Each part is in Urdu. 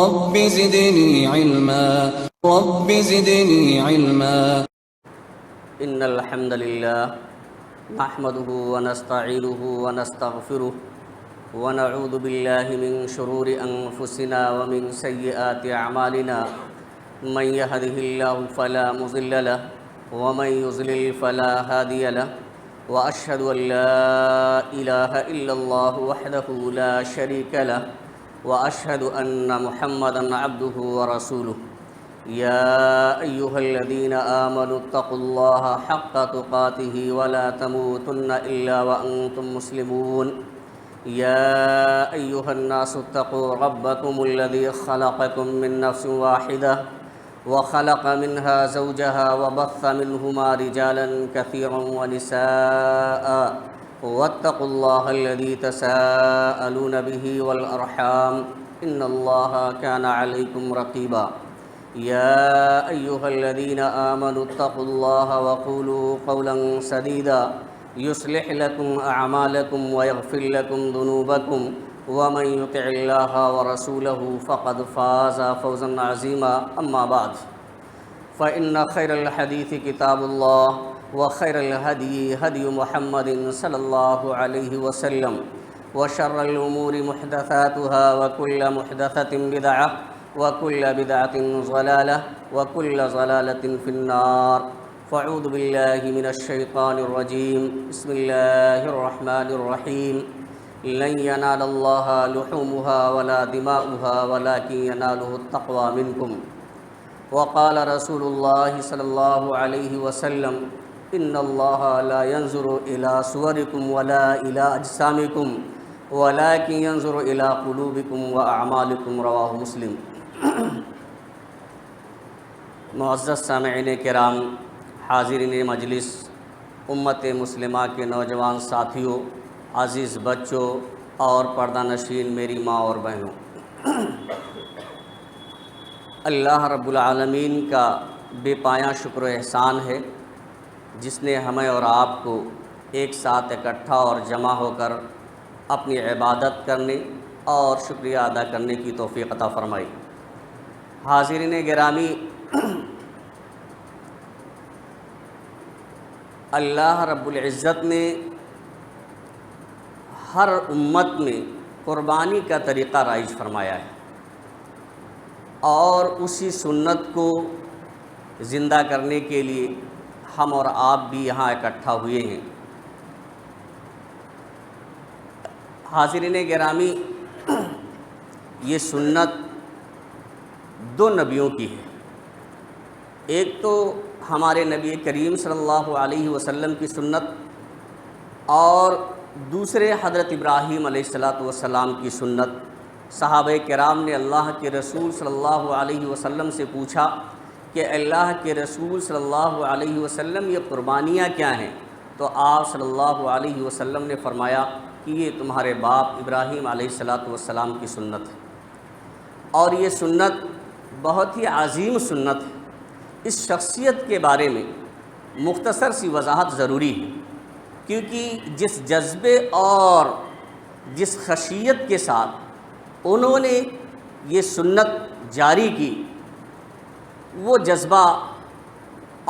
رب زدني علما رب زدني علما. إن الحمد لله نحمده ونستعينه ونستغفره ونعوذ بالله من شرور أنفسنا ومن سيئات أعمالنا. من يهده الله فلا مضل له ومن يضلل فلا هادي له. وأشهد أن لا إله إلا الله وحده لا شريك له وأشهد أن محمدًا عبده ورسوله. يا أيها الذين آمنوا اتقوا الله حق تقاته ولا تموتن إلا وأنتم مسلمون. يا أيها الناس اتقوا ربكم الذي خلقكم من نفس واحدة وخلق منها زوجها وبث منهما رجالا كثيرا ونساء. واتقوا الله الذي تساءلون به والأرحام إن الله كان عليكم رقيبا. يا أيها الذين آمنوا اتقوا الله وقولوا قولا سديدا يصلح لكم أعمالكم ويغفر لكم ذنوبكم ومن يطع الله ورسوله فقد فاز فوزا عظيما. أما بعد فإن خير الحديث كتاب الله وخير الهدي هدي محمد صلى الله عليه وسلم وشر الأمور محدثاتها وكل محدثة بدعة وكل بدعة ضلالة وكل ضلالة في النار. فاعوذ بالله من الشيطان الرجيم. بسم الله الرحمن الرحيم. لن ينال الله لحومها ولا دماؤها ولكن يناله التقوى منكم. وقال رسول الله صلى الله عليه وسلم إن الله لا ينظر إلى صوركم ولا إلى أجسامكم ولكن ينظر إلى قلوبكم وأعمالكم. رواه مسلم. معزز سامعین کرام، حاضرین مجلس، امت مسلمہ کے نوجوان ساتھیوں، عزیز بچوں اور پردہ نشین میری ماں اور بہنوں، اللہ رب العالمین کا بے پایاں شکر و احسان ہے جس نے ہمیں اور آپ کو ایک ساتھ اکٹھا اور جمع ہو کر اپنی عبادت کرنے اور شکریہ ادا کرنے کی توفیق عطا فرمائی. حاضرین گرامی، اللہ رب العزت نے ہر امت میں قربانی کا طریقہ رائج فرمایا ہے اور اسی سنت کو زندہ کرنے کے لیے ہم اور آپ بھی یہاں اکٹھا ہوئے ہیں. حاضرین گرامی، یہ سنت دو نبیوں کی ہے. ایک تو ہمارے نبی کریم صلی اللہ علیہ وسلم کی سنت اور دوسرے حضرت ابراہیم علیہ السلام کی سنت. صحابہ کرام نے اللہ کے رسول صلی اللہ علیہ وسلم سے پوچھا کہ اللہ کے رسول صلی اللہ علیہ وسلم یہ قربانیاں کیا ہیں؟ تو آپ صلی اللہ علیہ وسلم نے فرمایا کہ یہ تمہارے باپ ابراہیم علیہ السلام کی سنت ہے اور یہ سنت بہت ہی عظیم سنت ہے. اس شخصیت کے بارے میں مختصر سی وضاحت ضروری ہے کیونکہ جس جذبے اور جس خشیت کے ساتھ انہوں نے یہ سنت جاری کی، وہ جذبہ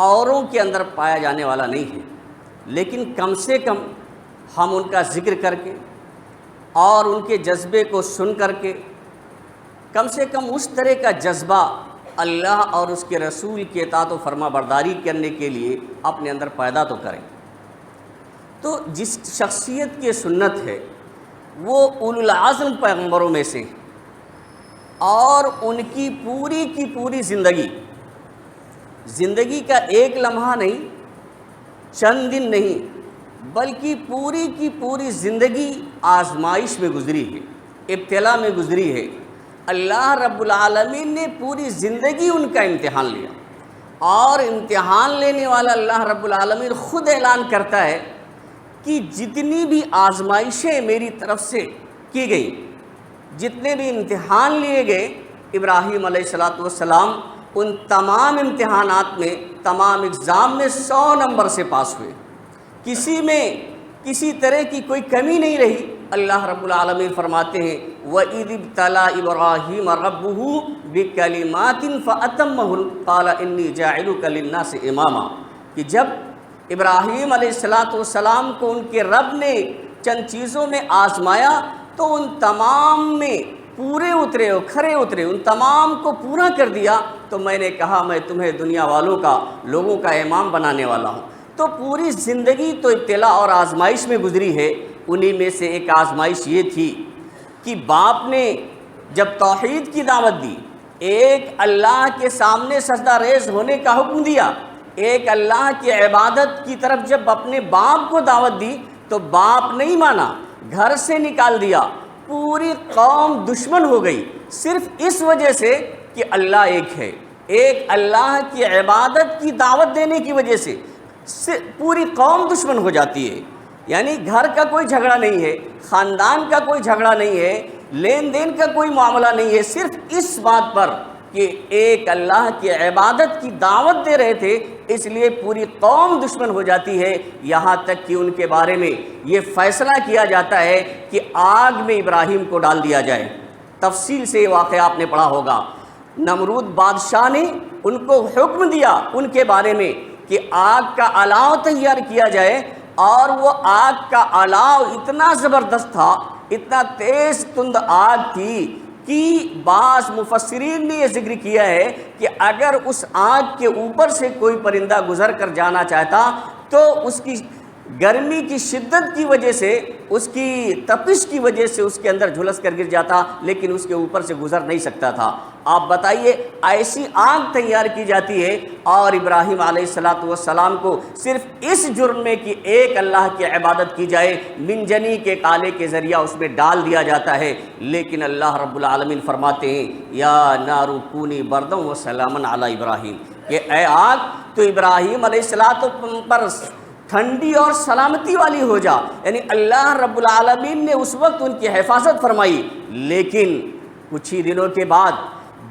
اوروں کے اندر پایا جانے والا نہیں ہے. لیکن کم سے کم ہم ان کا ذکر کر کے اور ان کے جذبے کو سن کر کے کم سے کم اس طرح کا جذبہ اللہ اور اس کے رسول کی اطاعت و فرما برداری کرنے کے لیے اپنے اندر پیدا تو کریں. تو جس شخصیت کی سنت ہے وہ اولو العزم پیغمبروں میں سے اور ان کی پوری زندگی کا ایک لمحہ نہیں، چند دن نہیں، بلکہ پوری کی پوری زندگی آزمائش میں گزری ہے، ابتلا میں گزری ہے. اللہ رب العالمین نے پوری زندگی ان کا امتحان لیا اور امتحان لینے والا اللہ رب العالمین خود اعلان کرتا ہے کہ جتنی بھی آزمائشیں میری طرف سے کی گئیں، جتنے بھی امتحان لیے گئے، ابراہیم علیہ السلام ان تمام امتحانات میں، تمام اگزام میں 100 نمبر سے پاس ہوئے. کسی میں کسی طرح کی کوئی کمی نہیں رہی. اللہ رب العالمین فرماتے ہیں وَإِذِ ابْتَلَىٰ إِبْرَاهِيمَ رَبُّهُ بِكَلِمَاتٍ فَأَتَمَّهُنَّ قَالَ إِنِّي جَاعِلُكَ لِلنَّاسِ إِمَامًا، کہ جب ابراہیم علیہ السلام کو ان کے رب نے چند چیزوں میں آزمایا تو ان تمام میں پورے اترے اور کھرے اترے، ان تمام کو پورا کر دیا، تو میں نے کہا میں تمہیں دنیا والوں کا، لوگوں کا امام بنانے والا ہوں۔ تو پوری زندگی تو ابتلا اور آزمائش میں گزری ہے۔ انہی میں سے ایک آزمائش یہ تھی کہ باپ نے جب توحید کی دعوت دی، ایک اللہ کے سامنے سجدہ ریز ہونے کا حکم دیا، ایک اللہ کی عبادت کی طرف جب اپنے باپ کو دعوت دی تو باپ نہیں مانا، گھر سے نکال دیا، پوری قوم دشمن ہو گئی، صرف اس وجہ سے کہ اللہ ایک ہے۔ ایک اللہ کی عبادت کی دعوت دینے کی وجہ سے پوری قوم دشمن ہو جاتی ہے۔ یعنی گھر کا کوئی جھگڑا نہیں ہے، خاندان کا کوئی جھگڑا نہیں ہے، لین دین کا کوئی معاملہ نہیں ہے، صرف اس بات پر کہ ایک اللہ کی عبادت کی دعوت دے رہے تھے، اس لیے پوری قوم دشمن ہو جاتی ہے، یہاں تک کہ ان کے بارے میں یہ فیصلہ کیا جاتا ہے کہ آگ میں ابراہیم کو ڈال دیا جائے۔ تفصیل سے یہ واقعہ آپ نے پڑھا ہوگا۔ نمرود بادشاہ نے ان کو حکم دیا ان کے بارے میں کہ آگ کا الاؤ تیار کیا جائے، اور وہ آگ کا الاؤ اتنا زبردست تھا، اتنا تیز تند آگ تھی کہ بعض مفسرین نے یہ ذکر کیا ہے کہ اگر اس آگ کے اوپر سے کوئی پرندہ گزر کر جانا چاہتا تو اس کی گرمی کی شدت کی وجہ سے، اس کی تپش کی وجہ سے اس کے اندر جھلس کر گر جاتا، لیکن اس کے اوپر سے گزر نہیں سکتا تھا۔ آپ بتائیے ایسی آگ تیار کی جاتی ہے، اور ابراہیم علیہ السلام کو صرف اس جرم میں کہ ایک اللہ کی عبادت کی جائے، منجنی کے کالے کے ذریعہ اس میں ڈال دیا جاتا ہے۔ لیکن اللہ رب العالمین فرماتے ہیں یا نار کونی بردًا وسلاما علی ابراہیم، کہ اے آگ تو ابراہیم علیہ السلام پر ٹھنڈی اور سلامتی والی ہو جا۔ یعنی اللہ رب العالمین نے اس وقت ان کی حفاظت فرمائی، لیکن کچھ ہی دنوں کے بعد،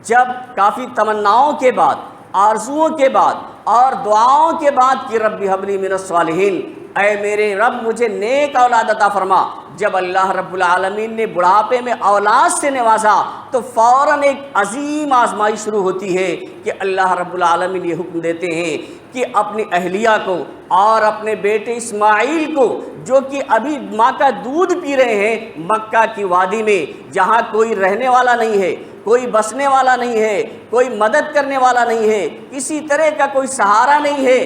جب کافی تمناؤں کے بعد، آرزوؤں کے بعد اور دعاؤں کے بعد کہ رب هب لی من الصالحین، اے میرے رب مجھے نیک اولاد عطا فرما، جب اللہ رب العالمین نے بڑھاپے میں اولاد سے نوازا تو فوراً ایک عظیم آزمائی شروع ہوتی ہے کہ اللہ رب العالمین یہ حکم دیتے ہیں کہ اپنی اہلیہ کو اور اپنے بیٹے اسماعیل کو، جو کہ ابھی ماں کا دودھ پی رہے ہیں مکہ کی وادی میں، جہاں کوئی رہنے والا نہیں ہے، کوئی بسنے والا نہیں ہے، کوئی مدد کرنے والا نہیں ہے، کسی طرح کا کوئی سہارا نہیں ہے،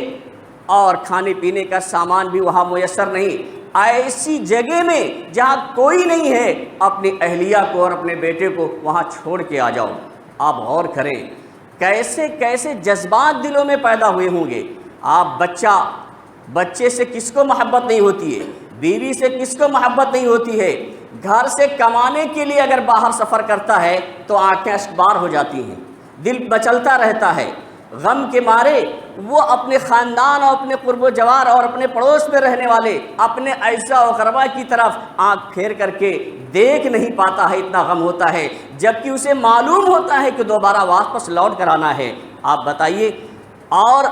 اور کھانے پینے کا سامان بھی وہاں میسر نہیں، ایسی جگہ میں جہاں کوئی نہیں ہے، اپنی اہلیہ کو اور اپنے بیٹے کو وہاں چھوڑ کے آ جاؤ۔ آپ غور کریں کیسے کیسے جذبات دلوں میں پیدا ہوئے ہوں گے۔ آپ بچے سے کس کو محبت نہیں ہوتی ہے، بیوی سے کس کو محبت نہیں ہوتی ہے، گھر سے کمانے کے لیے اگر باہر سفر کرتا ہے تو آنکھیں اشکبار ہو جاتی ہیں، دل مچلتا رہتا ہے، غم کے مارے وہ اپنے خاندان اور اپنے قرب و جوار اور اپنے پڑوس میں رہنے والے اپنے اعزاء و اقربا کی طرف آنکھ پھیر کر کے دیکھ نہیں پاتا ہے، اتنا غم ہوتا ہے، جبکہ اسے معلوم ہوتا ہے کہ دوبارہ واپس لوٹ کر آنا ہے۔ آپ بتائیے، اور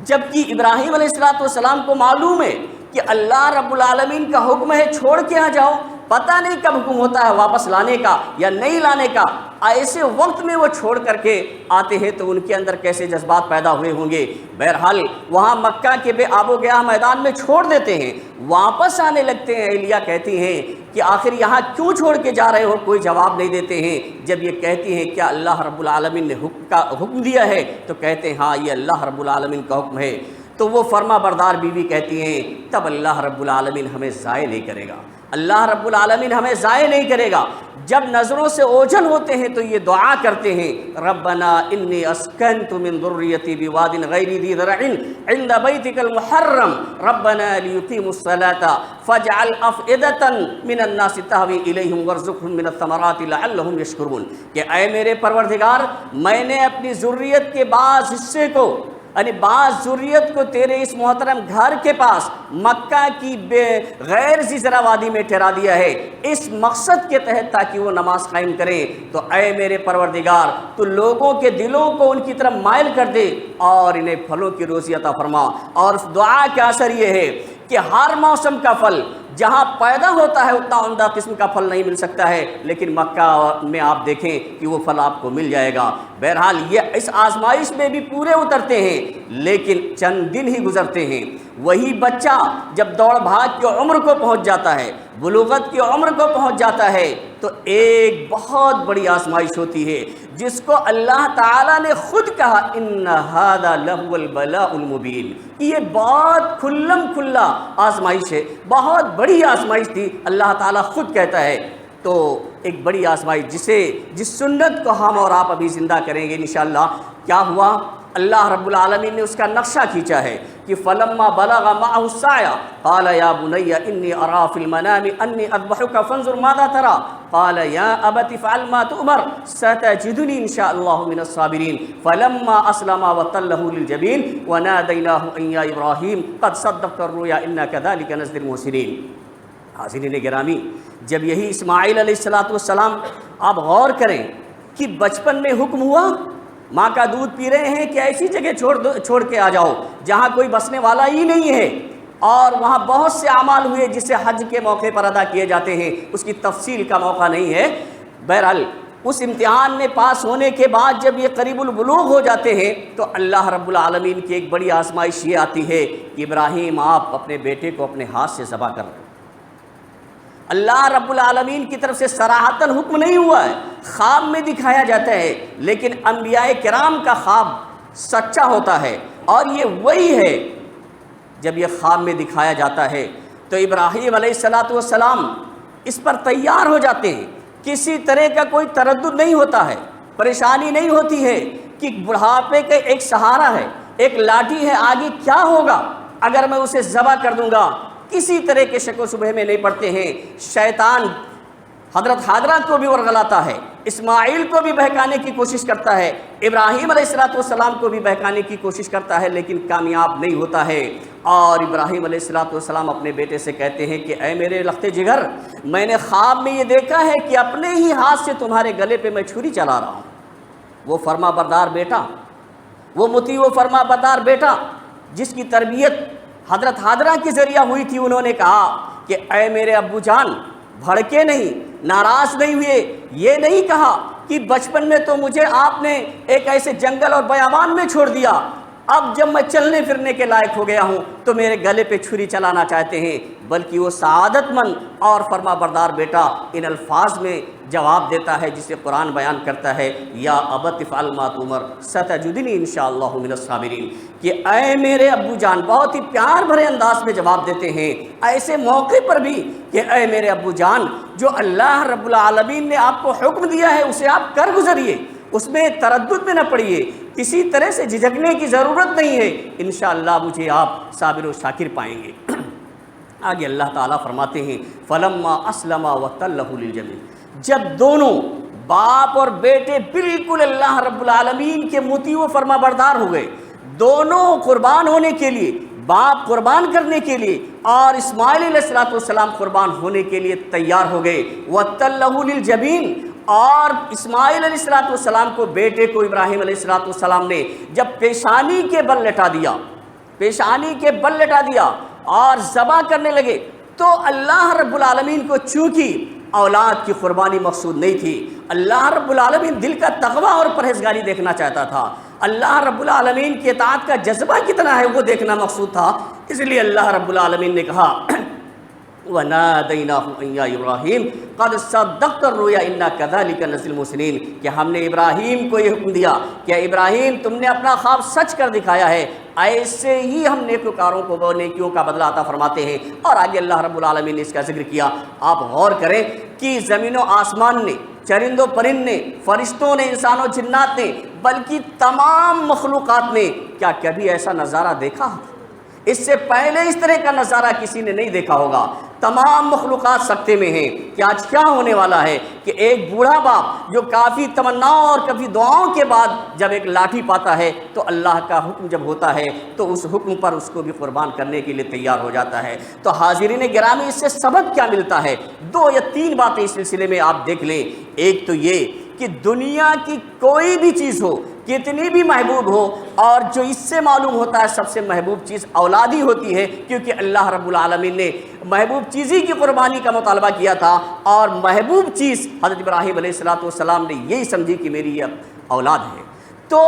جبکہ ابراہیم علیہ السلام کو معلوم ہے کہ اللہ رب العالمین کا حکم ہے چھوڑ کے آ جاؤ، پتہ نہیں کب حکم ہوتا ہے واپس لانے کا یا نہیں لانے کا، ایسے وقت میں وہ چھوڑ کر کے آتے ہیں تو ان کے اندر کیسے جذبات پیدا ہوئے ہوں گے۔ بہرحال وہاں مکہ کے بے آب و گیا میدان میں چھوڑ دیتے ہیں، واپس آنے لگتے ہیں۔ اہلیہ کہتی ہیں کہ آخر یہاں کیوں چھوڑ کے جا رہے ہو، کوئی جواب نہیں دیتے ہیں۔ جب یہ کہتی ہیں کیا اللہ رب العالمین نے حکم دیا ہے، تو کہتے ہیں ہاں یہ اللہ رب العالمین کا حکم ہے۔ تو وہ فرما بردار بیوی کہتی ہیں تب اللہ رب العالمین ہمیں ضائع نہیں کرے گا، اللہ رب العالمین ہمیں ضائع نہیں کرے گا۔ جب نظروں سے اوجھل ہوتے ہیں تو یہ دعا کرتے ہیں ربنا انی اسکنت من ذریتی بواد غیر ذی زرع عند بیتک المحرم ربنا لیقیموا الصلاة فاجعل افئدة من الناس تہوی الیہم وارزقہم من الثمرات لعلہم یشکرون، کہ اے میرے پروردگار میں نے اپنی ذریت کے بعض حصے کو، یعنی بعض ذریت کو تیرے اس محترم گھر کے پاس مکہ کی غیر ذی زرع وادی میں ٹھہرا دیا ہے، اس مقصد کے تحت تاکہ وہ نماز قائم کریں۔ تو اے میرے پروردگار تو لوگوں کے دلوں کو ان کی طرف مائل کر دے اور انہیں پھلوں کی روزی عطا فرما۔ اور دعا کا اثر یہ ہے کہ ہر موسم کا پھل، جہاں پیدا ہوتا ہے اتنا عمدہ قسم کا پھل نہیں مل سکتا ہے، لیکن مکہ میں آپ دیکھیں کہ وہ پھل آپ کو مل جائے گا۔ بہرحال یہ اس آزمائش میں بھی پورے اترتے ہیں، لیکن چند دن ہی گزرتے ہیں۔ وہی بچہ جب دوڑ بھاگ کی عمر کو پہنچ جاتا ہے، بلوغت کی عمر کو پہنچ جاتا ہے، تو ایک بہت بڑی آزمائش ہوتی ہے جس کو اللہ تعالیٰ نے خود کہا ان ھذا لہو البلاء المبین، یہ بہت کھلم کھلا آزمائش ہے، بہت بڑی آزمائش تھی، اللہ تعالیٰ خود کہتا ہے۔ تو ایک بڑی آزمائش جس سنت کو ہم اور آپ ابھی زندہ کریں گے انشاءاللہ، کیا ہوا؟ اللہ رب العالمین نے اس کا نقشہ کھینچا ہے کہ فلما بلغ معه السعي قال يا بني اني ارى في المنام اني اذبحك فانظر ماذا ترى قال يا ابت افعل ما تؤمر ستجدني ان شاء الله من الصابرين فلما اسلم وتله للجبين وناديناه ان يا ابراهيم قد صدقت الرؤيا انا كذلك نجزي المحسنين۔ حاضرین گرامی، جب یہی اسماعیل علیہ السلام، آپ غور کریں کہ بچپن میں حکم ہوا ماں کا دودھ پی رہے ہیں کہ ایسی جگہ چھوڑ کے آ جاؤ جہاں کوئی بسنے والا ہی نہیں ہے، اور وہاں بہت سے اعمال ہوئے جسے حج کے موقع پر ادا کیے جاتے ہیں، اس کی تفصیل کا موقع نہیں ہے۔ بہرحال اس امتحان میں پاس ہونے کے بعد جب یہ قریب البلوغ ہو جاتے ہیں تو اللہ رب العالمین کی ایک بڑی آزمائش یہ آتی ہے کہ ابراہیم آپ اپنے بیٹے کو اپنے ہاتھ سے ذبح کر دیں۔ اللہ رب العالمین کی طرف سے صراحتاً حکم نہیں ہوا ہے، خواب میں دکھایا جاتا ہے، لیکن انبیاء کرام کا خواب سچا ہوتا ہے، اور یہ وہی ہے۔ جب یہ خواب میں دکھایا جاتا ہے تو ابراہیم علیہ السلام اس پر تیار ہو جاتے ہیں، کسی طرح کا کوئی تردد نہیں ہوتا ہے، پریشانی نہیں ہوتی ہے کہ بڑھاپے کا ایک سہارا ہے، ایک لاٹھی ہے، آگے کیا ہوگا اگر میں اسے ذبح کر دوں گا، کسی طرح کے شک و شبہ میں نہیں پڑتے ہیں۔ شیطان حضرت ہاجرہ کو بھی ورغلاتا ہے، اسماعیل کو بھی بہکانے کی کوشش کرتا ہے، ابراہیم علیہ السلام کو بھی بہکانے کی کوشش کرتا ہے، لیکن کامیاب نہیں ہوتا ہے۔ اور ابراہیم علیہ السلام اپنے بیٹے سے کہتے ہیں کہ اے میرے لخت جگر، میں نے خواب میں یہ دیکھا ہے کہ اپنے ہی ہاتھ سے تمہارے گلے پہ میں چھری چلا رہا ہوں۔ وہ فرما بردار بیٹا، وہ مطیع و فرما بردار بیٹا جس کی تربیت حضرت ہاجرہ کے ذریعہ ہوئی تھی، انہوں نے کہا کہ اے میرے ابو جان، بھڑکے نہیں، ناراض نہیں ہوئے، یہ نہیں کہا کہ بچپن میں تو مجھے آپ نے ایک ایسے جنگل اور بیابان میں چھوڑ دیا، اب جب میں چلنے پھرنے کے لائق ہو گیا ہوں تو میرے گلے پہ چھری چلانا چاہتے ہیں، بلکہ وہ سعادت مند اور فرما بردار بیٹا ان الفاظ میں جواب دیتا ہے جسے قرآن بیان کرتا ہے، یا ابت افعل ما تؤمر ستجدنی انشاءاللہ من الصابرین، کہ اے میرے ابو جان، بہت ہی پیار بھرے انداز میں جواب دیتے ہیں ایسے موقع پر بھی کہ اے میرے ابو جان، جو اللہ رب العالمین نے آپ کو حکم دیا ہے اسے آپ کر گزریے، اس میں تردد میں نہ پڑیے، کسی طرح سے جھجکنے کی ضرورت نہیں ہے، انشاءاللہ مجھے آپ صابر و شاکر پائیں گے۔ آگے اللہ تعالیٰ فرماتے ہیں فلما اسلما وتلہ للجبین، جب دونوں باپ اور بیٹے بالکل اللہ رب العالمین کے مطیع و فرما بردار ہو گئے، دونوں قربان ہونے کے لیے، باپ قربان کرنے کے لیے اور اسماعیل علیہ السلام قربان ہونے کے لیے تیار ہو گئے، وتلہ للجبین، اور اسماعیل علیہ السلام کو، بیٹے کو ابراہیم علیہ السلام نے جب پیشانی کے بل لٹا دیا، پیشانی کے بل لٹا دیا اور ذبح کرنے لگے، تو اللہ رب العالمین کو چونکہ اولاد کی قربانی مقصود نہیں تھی، اللہ رب العالمین دل کا تقویٰ اور پرہیزگاری دیکھنا چاہتا تھا، اللہ رب العالمین کی اطاعت کا جذبہ کتنا ہے وہ دیکھنا مقصود تھا، اس لیے اللہ رب العالمین نے کہا وَنَادَيْنَاهُ أَن يَا إِبْرَاهِيمُ قَدْ صَدَّقْتَ الرُّؤْيَا إِنَّا كَذَلِكَ نَجْزِي الْمُحْسِنِينَ، کہ ہم نے ابراہیم کو یہ حکم دیا کہ ابراہیم تم نے اپنا خواب سچ کر دکھایا ہے، ایسے ہی ہم نیکوکاروں کو نیکیوں کا بدلہ عطا فرماتے ہیں۔ اور آگے اللہ رب العالمین نے اس کا ذکر کیا۔ آپ غور کریں کہ زمین و آسمان نے، چرند و پرند نے، فرشتوں نے، انسان و جنات نے، بلکہ تمام مخلوقات نے کیا کبھی ایسا نظارہ دیکھا؟ اس سے پہلے اس طرح کا نظارہ کسی نے نہیں دیکھا ہوگا۔ تمام مخلوقات سکتے میں ہیں کہ آج کیا ہونے والا ہے کہ ایک بوڑھا باپ جو کافی تمناؤں اور کافی دعاؤں کے بعد جب ایک لاٹھی پاتا ہے تو اللہ کا حکم جب ہوتا ہے تو اس حکم پر اس کو بھی قربان کرنے کے لیے تیار ہو جاتا ہے۔ تو حاضرین گرامی، اس سے سبق کیا ملتا ہے؟ 2 یا 3 باتیں اس سلسلے میں آپ دیکھ لیں۔ ایک تو یہ کہ دنیا کی کوئی بھی چیز ہو، کتنی بھی محبوب ہو، اور جو اس سے معلوم ہوتا ہے سب سے محبوب چیز اولاد ہی ہوتی ہے، کیونکہ اللہ رب العالمین نے محبوب چیزی کی قربانی کا مطالبہ کیا تھا، اور محبوب چیز حضرت ابراہیم علیہ السلام نے یہی سمجھی کہ میری یہ اولاد ہے۔ تو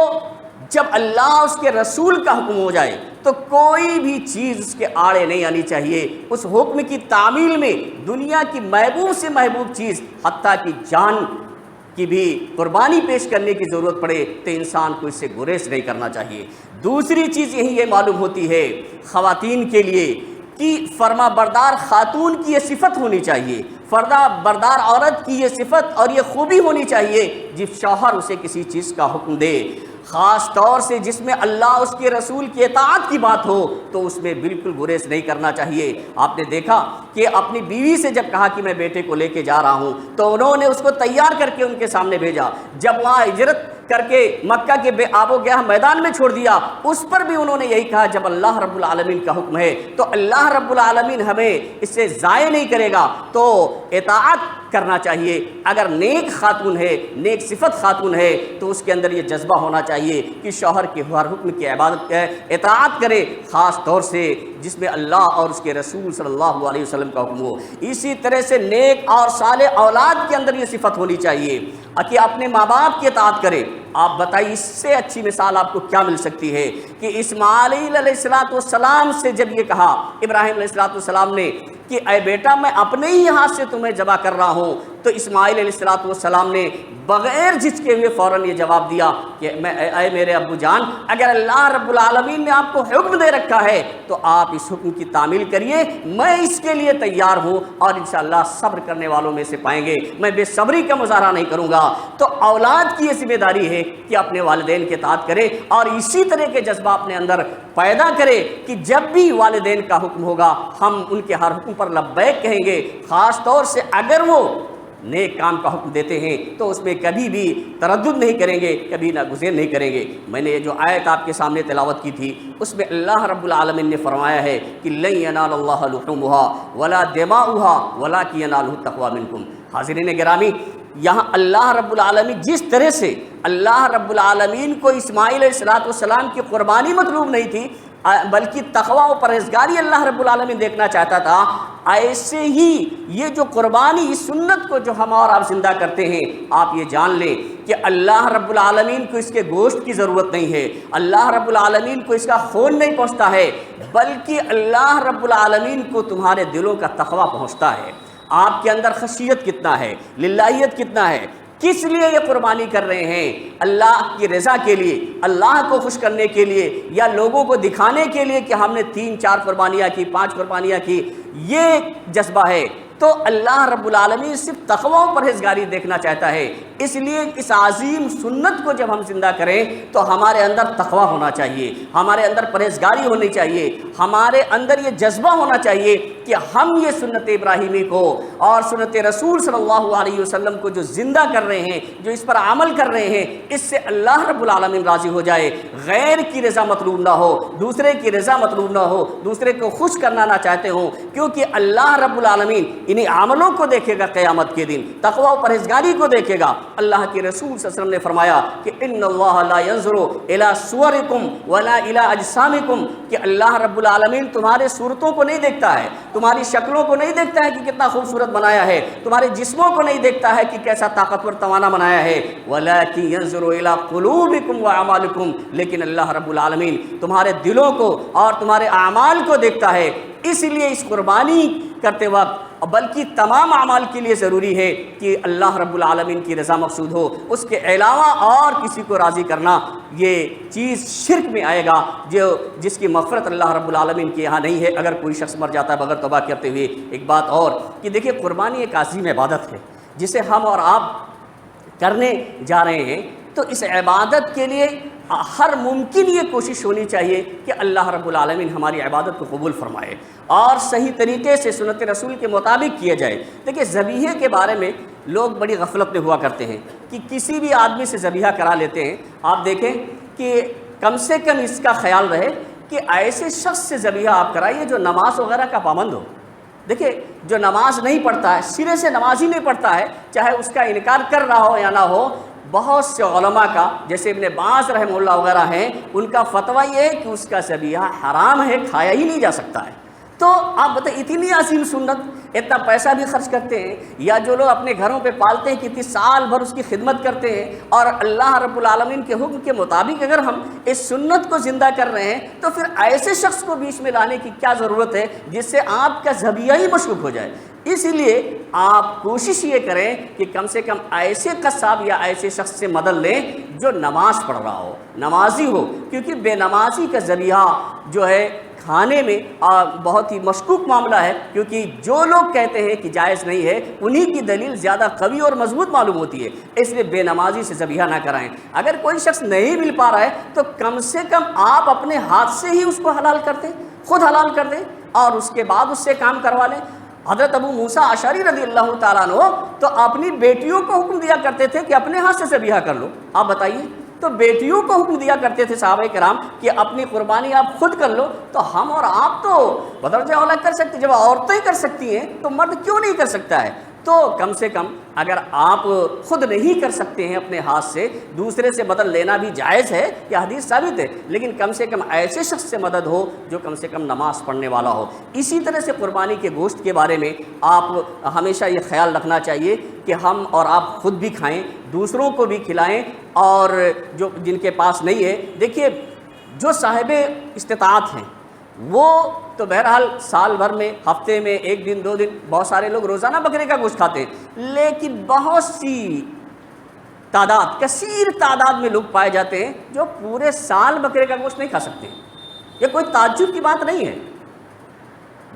جب اللہ اس کے رسول کا حکم ہو جائے تو کوئی بھی چیز اس کے آڑے نہیں آنی چاہیے۔ اس حکم کی تعمیل میں دنیا کی محبوب سے محبوب چیز، حتیٰ کہ جان کی بھی قربانی پیش کرنے کی ضرورت پڑے تو انسان کو اس سے گریز نہیں کرنا چاہیے۔ دوسری چیز یہی یہ معلوم ہوتی ہے خواتین کے لیے کہ فرما بردار خاتون کی یہ صفت ہونی چاہیے، فرما بردار عورت کی یہ صفت اور یہ خوبی ہونی چاہیے جس شوہر اسے کسی چیز کا حکم دے، خاص طور سے جس میں اللہ اس کے رسول کی اطاعت کی بات ہو، تو اس میں بالکل گریز نہیں کرنا چاہیے۔ آپ نے دیکھا کہ اپنی بیوی سے جب کہا کہ میں بیٹے کو لے کے جا رہا ہوں تو انہوں نے اس کو تیار کر کے ان کے سامنے بھیجا، جب وہاں ہجرت کر کے مکہ کے بے آب و گیا میدان میں چھوڑ دیا، اس پر بھی انہوں نے یہی کہا جب اللہ رب العالمین کا حکم ہے تو اللہ رب العالمین ہمیں اس سے ضائع نہیں کرے گا، تو اطاعت کرنا چاہیے۔ اگر نیک خاتون ہے، نیک صفت خاتون ہے، تو اس کے اندر یہ جذبہ ہونا چاہیے کہ شوہر کے ہر حکم کی اطاعت کرے، خاص طور سے جس میں اللہ اور اس کے رسول صلی اللہ علیہ وسلم کا حکم ہو۔ اسی طرح سے نیک اور صالح اولاد کے اندر یہ صفت ہونی چاہیے کہ اپنے ماں باپ کی اطاعت کرے۔ آپ بتائیے اس سے اچھی مثال آپ کو کیا مل سکتی ہے کہ اسماعیل علیہ السلام سے جب یہ کہا ابراہیم علیہ السلام نے کہ اے بیٹا میں اپنے ہی ہاتھ سے تمہیں ذبح کر رہا ہوں، تو اسماعیل علیہ السلام نے بغیر جھجکے ہوئے فوراً یہ جواب دیا کہ اے میرے ابو جان، اگر اللہ رب العالمین نے آپ کو حکم دے رکھا ہے تو آپ اس حکم کی تعمیل کریے، میں اس کے لیے تیار ہوں، اور انشاءاللہ صبر کرنے والوں میں سے پائیں گے، میں بے صبری کا مظاہرہ نہیں کروں گا۔ تو اولاد کی یہ ذمہ داری ہے کہ اپنے والدین کی اطاعت کرے، اور اسی طرح کے جذبہ اپنے اندر پیدا کرے کہ جب بھی والدین کا حکم ہوگا ہم ان کے ہر حکم پر لبیک کہیں گے، خاص طور سے اگر وہ نیک کام کا حکم دیتے ہیں تو اس میں کبھی بھی تردد نہیں کریں گے، کبھی ناگزیر نہیں کریں گے۔ میں نے یہ جو آیت آپ کے سامنے تلاوت کی تھی اس میں اللہ رب العالمین نے فرمایا ہے کہ لن ینال اللہ لحومها ولا دماؤها ولکن ینالہ التقوی منکم۔ حاضرین گرامی، یہاں اللہ رب العالمین جس طرح سے اللہ رب العالمین کو اسماعیل علیہ السلام کی قربانی مطلوب نہیں تھی بلکہ تقوی و پرہیزگاری اللہ رب العالمین دیکھنا چاہتا تھا، ایسے ہی یہ جو قربانی اس سنت کو جو ہم اور آپ زندہ کرتے ہیں، آپ یہ جان لیں کہ اللہ رب العالمین کو اس کے گوشت کی ضرورت نہیں ہے، اللہ رب العالمین کو اس کا خون نہیں پہنچتا ہے، بلکہ اللہ رب العالمین کو تمہارے دلوں کا تقوی پہنچتا ہے۔ آپ کے اندر خشیت کتنا ہے، للہیت کتنا ہے، کس لیے یہ قربانی کر رہے ہیں؟ اللہ کی رضا کے لیے، اللہ کو خوش کرنے کے لیے، یا لوگوں کو دکھانے کے لیے کہ ہم نے 3-4 قربانیاں کی، 5 قربانیاں کی؟ یہ جذبہ ہے تو اللہ رب العالمین صرف تقوی و پرہیزگاری دیکھنا چاہتا ہے۔ اس لیے اس عظیم سنت کو جب ہم زندہ کریں تو ہمارے اندر تقوی ہونا چاہیے، ہمارے اندر پرہیزگاری ہونی چاہیے، ہمارے اندر یہ جذبہ ہونا چاہیے کہ ہم یہ سنت ابراہیمی کو اور سنت رسول صلی اللہ علیہ وسلم کو جو زندہ کر رہے ہیں، جو اس پر عمل کر رہے ہیں، اس سے اللہ رب العالمین راضی ہو جائے، غیر کی رضا مطلوب نہ ہو، دوسرے کی رضا مطلوب نہ ہو، دوسرے کو خوش کرنا نہ چاہتے ہوں، کیونکہ اللہ رب العالمین انہیں عملوں کو دیکھے گا قیامت کے دن، تقوی و پرہیزگاری کو دیکھے گا۔ اللہ کے رسول صلی اللہ علیہ وسلم نے فرمایا کہ ان اللہ لا ينظر الى صورکم ولا الى اجسامکم، کہ اللہ رب العالمین تمہارے صورتوں کو نہیں دیکھتا ہے، تمہاری شکلوں کو نہیں دیکھتا ہے کہ کتنا خوبصورت بنایا ہے، تمہارے جسموں کو نہیں دیکھتا ہے کہ کیسا طاقتور توانا بنایا ہے، ولکن ينظر الى قلوبکم واعمالکم، لیکن اللہ رب العالمین تمہارے دلوں کو اور تمہارے اعمال کو دیکھتا ہے۔ اس لیے اس قربانی کرتے وقت بلکہ تمام اعمال کے لیے ضروری ہے کہ اللہ رب العالمین کی رضا مقصود ہو، اس کے علاوہ اور کسی کو راضی کرنا یہ چیز شرک میں آئے گا، جس کی مغفرت اللہ رب العالمین کے یہاں نہیں ہے اگر کوئی شخص مر جاتا ہے بغیر توبہ کرتے ہوئے۔ ایک بات اور کہ دیکھیں، قربانی ایک عظیم عبادت ہے جسے ہم اور آپ کرنے جا رہے ہیں، تو اس عبادت کے لیے ہر ممکن یہ کوشش ہونی چاہیے کہ اللہ رب العالمین ہماری عبادت کو قبول فرمائے اور صحیح طریقے سے سنت رسول کے مطابق کیا جائے۔ دیکھیں، ذبیحے کے بارے میں لوگ بڑی غفلت میں ہوا کرتے ہیں کہ کسی بھی آدمی سے ذبیحہ کرا لیتے ہیں۔ آپ دیکھیں کہ کم سے کم اس کا خیال رہے کہ ایسے شخص سے ذبیحہ آپ کرائیے جو نماز وغیرہ کا پابند ہو۔ دیکھیں، جو نماز نہیں پڑھتا ہے، سرے سے نماز ہی نہیں پڑھتا ہے، چاہے اس کا انکار کر رہا ہو یا نہ ہو، بہت سے علماء کا جیسے ابن باز رحمہ اللہ وغیرہ ہیں، ان کا فتویٰ یہ ہے کہ اس کا ذبیحہ حرام ہے، کھایا ہی نہیں جا سکتا ہے۔ تو آپ بتائیں اتنی عظیم سنت، اتنا پیسہ بھی خرچ کرتے ہیں، یا جو لوگ اپنے گھروں پہ پالتے ہیں کتنی سال بھر اس کی خدمت کرتے ہیں، اور اللہ رب العالمین کے حکم کے مطابق اگر ہم اس سنت کو زندہ کر رہے ہیں تو پھر ایسے شخص کو بیچ میں لانے کی کیا ضرورت ہے جس سے آپ کا ذبیحہ ہی مشکوک ہو جائے۔ اسی لیے آپ کوشش یہ کریں کہ کم سے کم ایسے قصاب یا ایسے شخص سے مدد لیں جو نماز پڑھ رہا ہو، نمازی ہو، کیونکہ بے نمازی کا ذبیحہ جو ہے کھانے میں بہت ہی مشکوک معاملہ ہے، کیونکہ جو لوگ کہتے ہیں کہ جائز نہیں ہے انہی کی دلیل زیادہ قوی اور مضبوط معلوم ہوتی ہے، اس لیے بے نمازی سے ذبیحہ نہ کرائیں۔ اگر کوئی شخص نہیں مل پا رہا ہے تو کم سے کم آپ اپنے ہاتھ سے ہی اس کو حلال کر دیں، خود حلال کر دیں، اور اس کے بعد اس سے کام کروا لیں۔ حضرت ابو موسیٰ اشعری رضی اللہ تعالیٰ عنہ تو اپنی بیٹیوں کو حکم دیا کرتے تھے کہ اپنے ہاتھ سے ذبیحہ کر لو۔ آپ بتائیے، تو بیٹیوں کو حکم دیا کرتے تھے صحابہ کرام کہ اپنی قربانی آپ خود کر لو، تو ہم اور آپ تو بدرجہ اولا کر سکتے، جب عورتیں کر سکتی ہیں تو مرد کیوں نہیں کر سکتا ہے؟ تو کم سے کم اگر آپ خود نہیں کر سکتے ہیں اپنے ہاتھ سے، دوسرے سے مدد لینا بھی جائز ہے، یہ حدیث ثابت ہے، لیکن کم سے کم ایسے شخص سے مدد ہو جو کم سے کم نماز پڑھنے والا ہو۔ اسی طرح سے قربانی کے گوشت کے بارے میں آپ ہمیشہ یہ خیال رکھنا چاہیے کہ ہم اور آپ خود بھی کھائیں، دوسروں کو بھی کھلائیں، اور جو جن کے پاس نہیں ہے، دیکھیے جو صاحب استطاعت ہیں وہ تو بہرحال سال بھر میں ہفتے میں ایک دن دو دن بہت سارے لوگ روزانہ بکرے کا گوشت کھاتے ہیں، لیکن بہت سی تعداد، کثیر تعداد میں لوگ پائے جاتے ہیں جو پورے سال بکرے کا گوشت نہیں کھا سکتے۔ یہ کوئی تعجب کی بات نہیں ہے،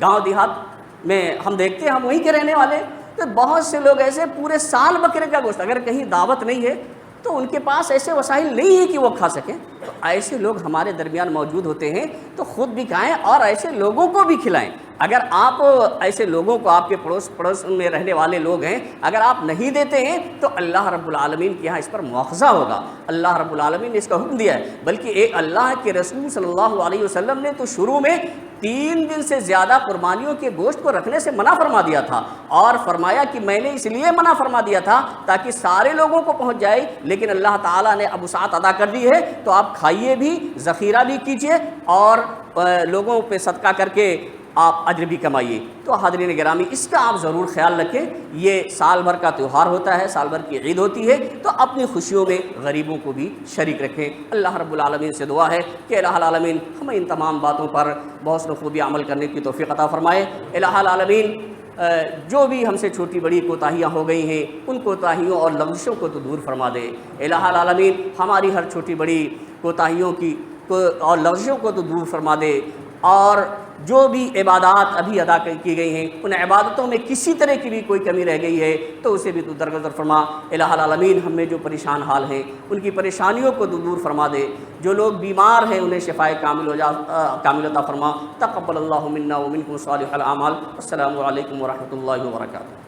گاؤں دیہات میں ہم دیکھتے ہیں، ہم وہیں کے رہنے والے، تو بہت سے لوگ ایسے پورے سال بکرے کا گوشت، اگر کہیں دعوت نہیں ہے تو ان کے پاس ایسے وسائل نہیں ہیں کہ وہ کھا سکیں، تو ایسے لوگ ہمارے درمیان موجود ہوتے ہیں تو خود بھی کھائیں اور ایسے لوگوں کو بھی کھلائیں۔ اگر آپ ایسے لوگوں کو، آپ کے پڑوس میں رہنے والے لوگ ہیں، اگر آپ نہیں دیتے ہیں تو اللہ رب العالمین کے یہاں اس پر مواخذہ ہوگا۔ اللہ رب العالمین نے اس کا حکم دیا ہے، بلکہ ایک اللہ کے رسول صلی اللہ علیہ وسلم نے تو شروع میں 3 دن سے زیادہ قربانیوں کے گوشت کو رکھنے سے منع فرما دیا تھا، اور فرمایا کہ میں نے اس لیے منع فرما دیا تھا تاکہ سارے لوگوں کو پہنچ جائے، لیکن اللہ تعالیٰ نے اب وسعت ادا کر دی ہے، تو آپ کھائیے بھی، ذخیرہ بھی کیجیے، اور لوگوں پہ صدقہ کر کے آپ اجر بھی کمائیے۔ تو حاضرین گرامی، اس کا آپ ضرور خیال رکھیں، یہ سال بھر کا تہوار ہوتا ہے، سال بھر کی عید ہوتی ہے، تو اپنی خوشیوں میں غریبوں کو بھی شریک رکھیں۔ اللہ رب العالمین سے دعا ہے کہ الہ العالمین ہمیں ان تمام باتوں پر بحسن خوبی عمل کرنے کی توفیق عطا فرمائے۔ الہ العالمین جو بھی ہم سے چھوٹی بڑی کوتاہیاں ہو گئی ہیں ان کوتاہیوں اور لغزشوں کو تو دور فرما دے۔ الہ العالمین ہماری ہر چھوٹی بڑی کوتاہیوں کی اور لغزشوں کو تو دور فرما دے، اور جو بھی عبادات ابھی ادا کی گئی ہیں ان عبادتوں میں کسی طرح کی بھی کوئی کمی رہ گئی ہے تو اسے بھی تو درگزر فرما۔ الہ العالمین ہم میں جو پریشان حال ہیں ان کی پریشانیوں کو دور فرما دے، جو لوگ بیمار ہیں انہیں شفائے کامل عطا فرما۔ تقبل اللہ منا ومنکم صالح الاعمال۔ السلام علیکم ورحمۃ اللہ وبرکاتہ۔